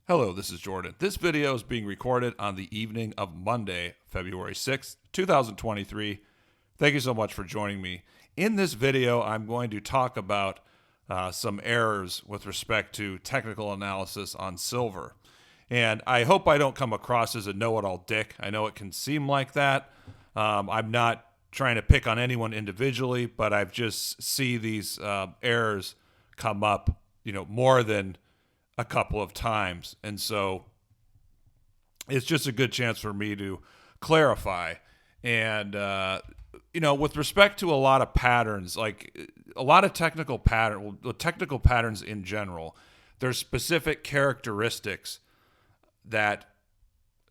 Hello, this is Jordan. This video is being recorded on the evening of Monday, February 6th, 2023. Thank you so much for joining me. In this video, I'm going to talk about some errors with respect to technical analysis on silver. And I hope I don't come across as a know-it-all dick. I know it can seem like that. I'm not trying to pick on anyone individually, but I've just see these errors come up, more than a couple of times. And so it's just a good chance for me to clarify. And, with respect to a lot of patterns, like a lot of technical patterns in general, there's specific characteristics that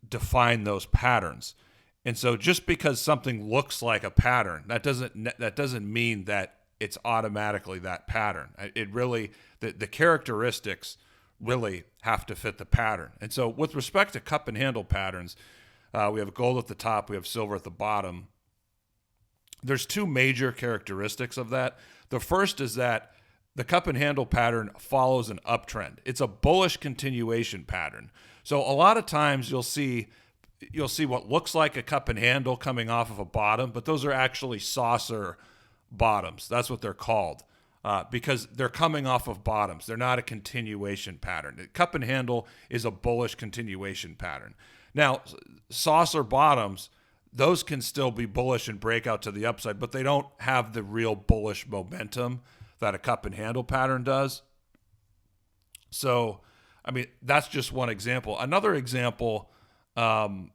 define those patterns. And so just because something looks like a pattern, that doesn't mean that it's automatically that pattern. It really, the characteristics really have to fit the pattern. And so with respect to cup and handle patterns, we have gold at the top, we have silver at the bottom. There's two major characteristics of that. The first is that the cup and handle pattern follows an uptrend. It's a bullish continuation pattern. So a lot of times you'll see what looks like a cup and handle coming off of a bottom, but those are actually saucer bottoms. That's what they're called. Because they're coming off of bottoms. They're not a continuation pattern. Cup and handle is a bullish continuation pattern. Now, saucer bottoms, those can still be bullish and break out to the upside, but they don't have the real bullish momentum that a cup and handle pattern does. So, that's just one example. Another example, actually,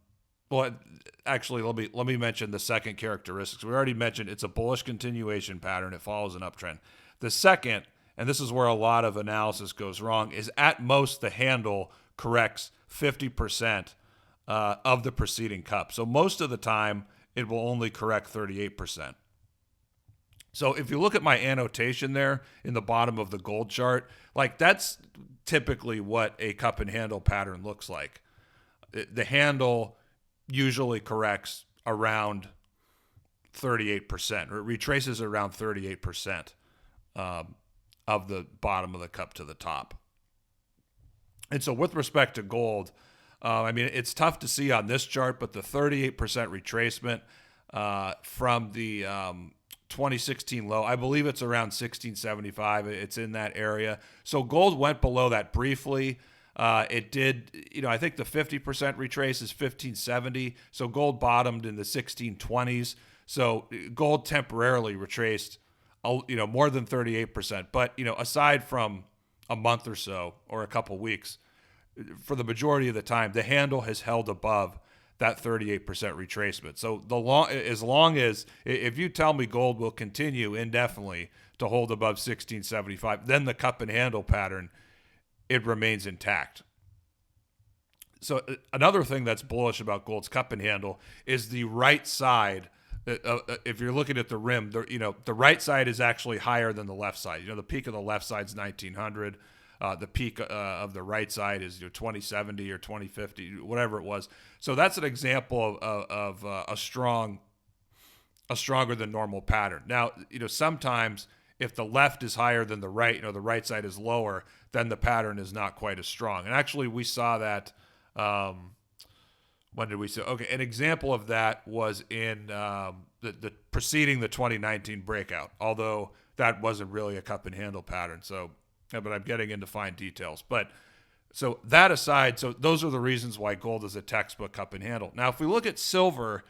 let me mention the second characteristics. We already mentioned it's a bullish continuation pattern. It follows an uptrend. The second, and this is where a lot of analysis goes wrong, is at most the handle corrects 50% of the preceding cup. So most of the time, it will only correct 38%. So if you look at my annotation there in the bottom of the gold chart, that's typically what a cup and handle pattern looks like. The handle usually corrects around 38%, or it retraces around 38%. Of the bottom of the cup to the top. And so with respect to gold, it's tough to see on this chart, but the 38% retracement from the 2016 low, I believe it's around 1675. It's in that area. So gold went below that briefly. It did, I think the 50% retrace is 1570. So gold bottomed in the 1620s. So gold temporarily retraced more than 38%. But, aside from a month or so or a couple weeks, for the majority of the time, the handle has held above that 38% retracement. So as long as if you tell me gold will continue indefinitely to hold above 1675, then the cup and handle pattern, it remains intact. So another thing that's bullish about gold's cup and handle is the right side. If you're looking at the rim, the right side is actually higher than the left side. The peak of the left side is 1900. The peak of the right side is 2070 or 2050, whatever it was. So that's an example of a stronger than normal pattern. Now, sometimes if the left is higher than the right, the right side is lower, then the pattern is not quite as strong. And actually, we saw that. When did we see? Okay, an example of that was in the preceding the 2019 breakout, although that wasn't really a cup and handle pattern. So, but I'm getting into fine details. But so that aside, so those are the reasons why gold is a textbook cup and handle. Now, if we look at silver,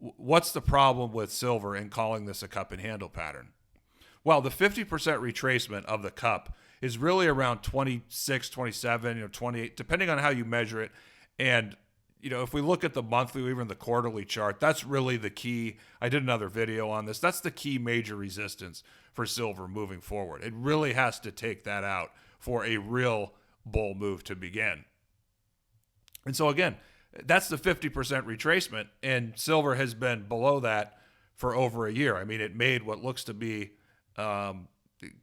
what's the problem with silver in calling this a cup and handle pattern? Well, the 50% retracement of the cup is really around 26, 27, 28, depending on how you measure it. And if we look at the monthly or even the quarterly chart, that's really the key. I did another video on this. That's the key major resistance for silver moving forward. It really has to take that out for a real bull move to begin. And so again, that's the 50% retracement, and silver has been below that for over a year. It made what looks to be kind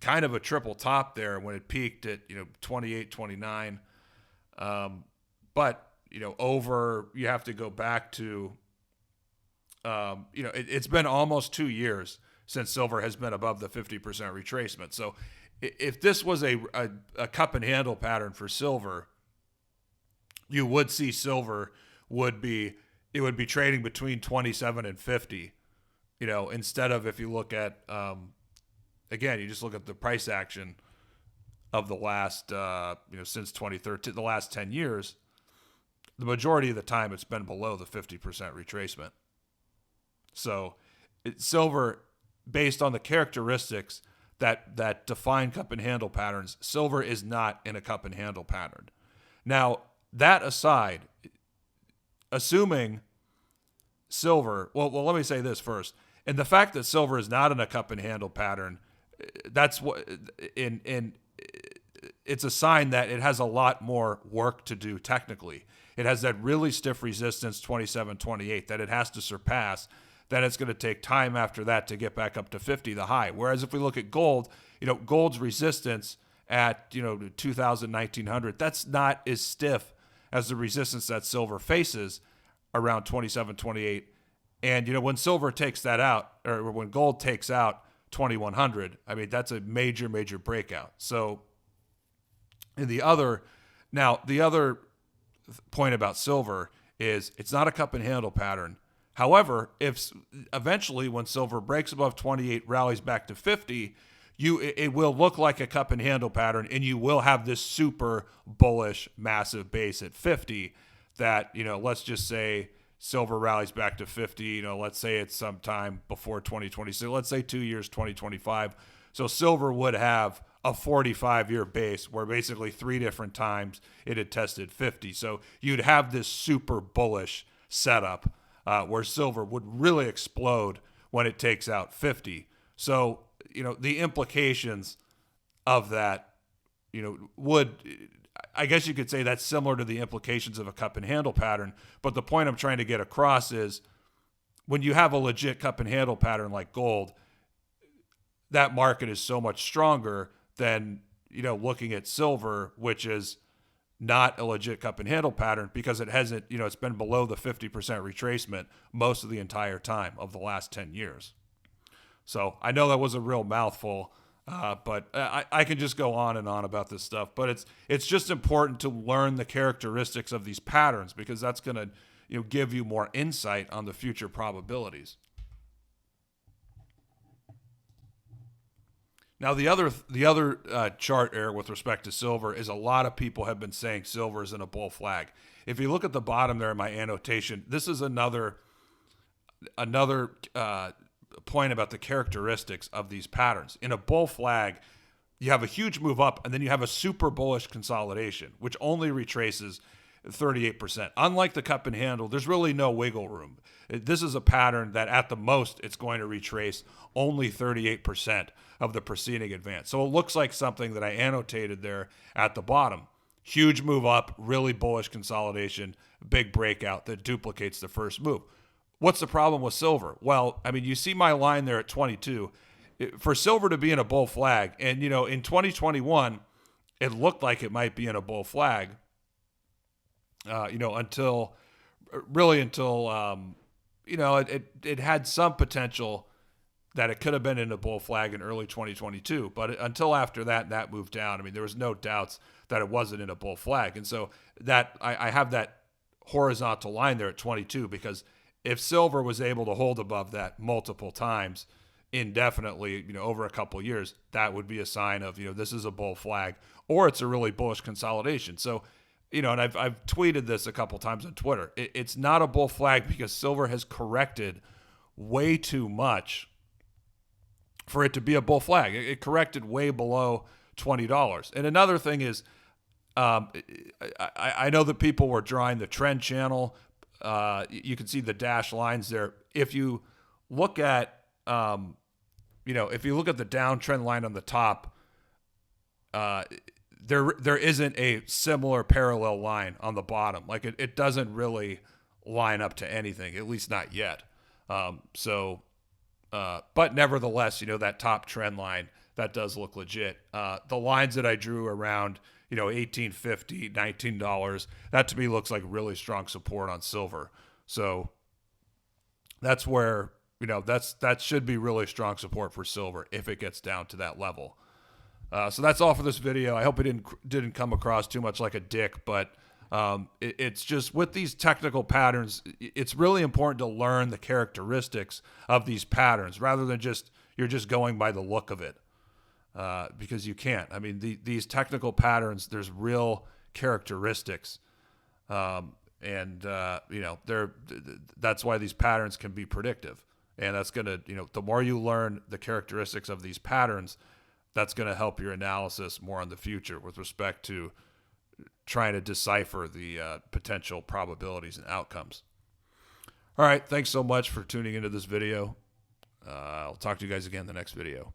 of a triple top there when it peaked at 28, 29. But you have to go back to, it's been almost 2 years since silver has been above the 50% retracement. So if this was a cup and handle pattern for silver, you would see silver would be trading between 27 and 50, instead of, if you look at, again, you just look at the price action of the last, since 2013, the last 10 years, the majority of the time it's been below the 50% retracement. So silver, based on the characteristics that define cup and handle patterns, silver is not in a cup and handle pattern. Now, that aside, assuming silver, well, let me say this first. And the fact that silver is not in a cup and handle pattern, that's what it's a sign that it has a lot more work to do technically. It has that really stiff resistance, 27, 28, that it has to surpass. Then it's going to take time after that to get back up to 50, the high. Whereas if we look at gold, gold's resistance at, 2000, 1900, that's not as stiff as the resistance that silver faces around 27, 28. And, when silver takes that out, or when gold takes out 2100, I mean, that's a major, major breakout. So, and the other point about silver is it's not a cup and handle pattern. However, if eventually when silver breaks above 28, rallies back to 50, it will look like a cup and handle pattern, and you will have this super bullish, massive base at 50 that, let's just say silver rallies back to 50, let's say it's sometime before 2026, let's say 2 years, 2025. So silver would have a 45-year base where basically 3 different times it had tested 50. So you'd have this super bullish setup where silver would really explode when it takes out 50. So, the implications of that, I guess you could say that's similar to the implications of a cup and handle pattern. But the point I'm trying to get across is when you have a legit cup and handle pattern like gold, that market is so much stronger than, looking at silver, which is not a legit cup and handle pattern because it hasn't, it's been below the 50% retracement most of the entire time of the last 10 years. So I know that was a real mouthful, but I can just go on and on about this stuff. But it's just important to learn the characteristics of these patterns because that's going to give you more insight on the future probabilities. Now, the other chart error with respect to silver is a lot of people have been saying silver is in a bull flag. If you look at the bottom there in my annotation, this is another point about the characteristics of these patterns. In a bull flag, you have a huge move up, and then you have a super bullish consolidation, which only retraces 38%. Unlike the cup and handle, there's really no wiggle room. This is a pattern that at the most, it's going to retrace only 38% of the preceding advance. So it looks like something that I annotated there at the bottom. Huge move up, really bullish consolidation, big breakout that duplicates the first move. What's the problem with silver? Well, I mean, you see my line there at 22. For silver to be in a bull flag, and, in 2021, it looked like it might be in a bull flag, until it had some potential that it could have been in a bull flag in early 2022. But until after that moved down. I mean, there was no doubts that it wasn't in a bull flag. And so that I have that horizontal line there at 22 because if silver was able to hold above that multiple times indefinitely, over a couple of years, that would be a sign of, this is a bull flag or it's a really bullish consolidation. So, and I've tweeted this a couple times on Twitter. It's not a bull flag because silver has corrected way too much for it to be a bull flag. It corrected way below $20. And another thing is, I know that people were drawing the trend channel. You can see the dashed lines there. If you look at, if you look at the downtrend line on the top, there isn't a similar parallel line on the bottom. Like it doesn't really line up to anything, at least not yet. But nevertheless, that top trend line, that does look legit. The lines that I drew around, $18.50, $19, that to me looks like really strong support on silver. So that's where, that should be really strong support for silver if it gets down to that level. So that's all for this video. I hope it didn't come across too much like a dick, but It's just with these technical patterns, it's really important to learn the characteristics of these patterns rather than you're just going by the look of it, because you can't. I mean, these technical patterns, there's real characteristics, that's why these patterns can be predictive, and that's gonna, the more you learn the characteristics of these patterns, that's gonna help your analysis more in the future with respect to trying to decipher the potential probabilities and outcomes. All right, thanks so much for tuning into this video. I'll talk to you guys again in the next video.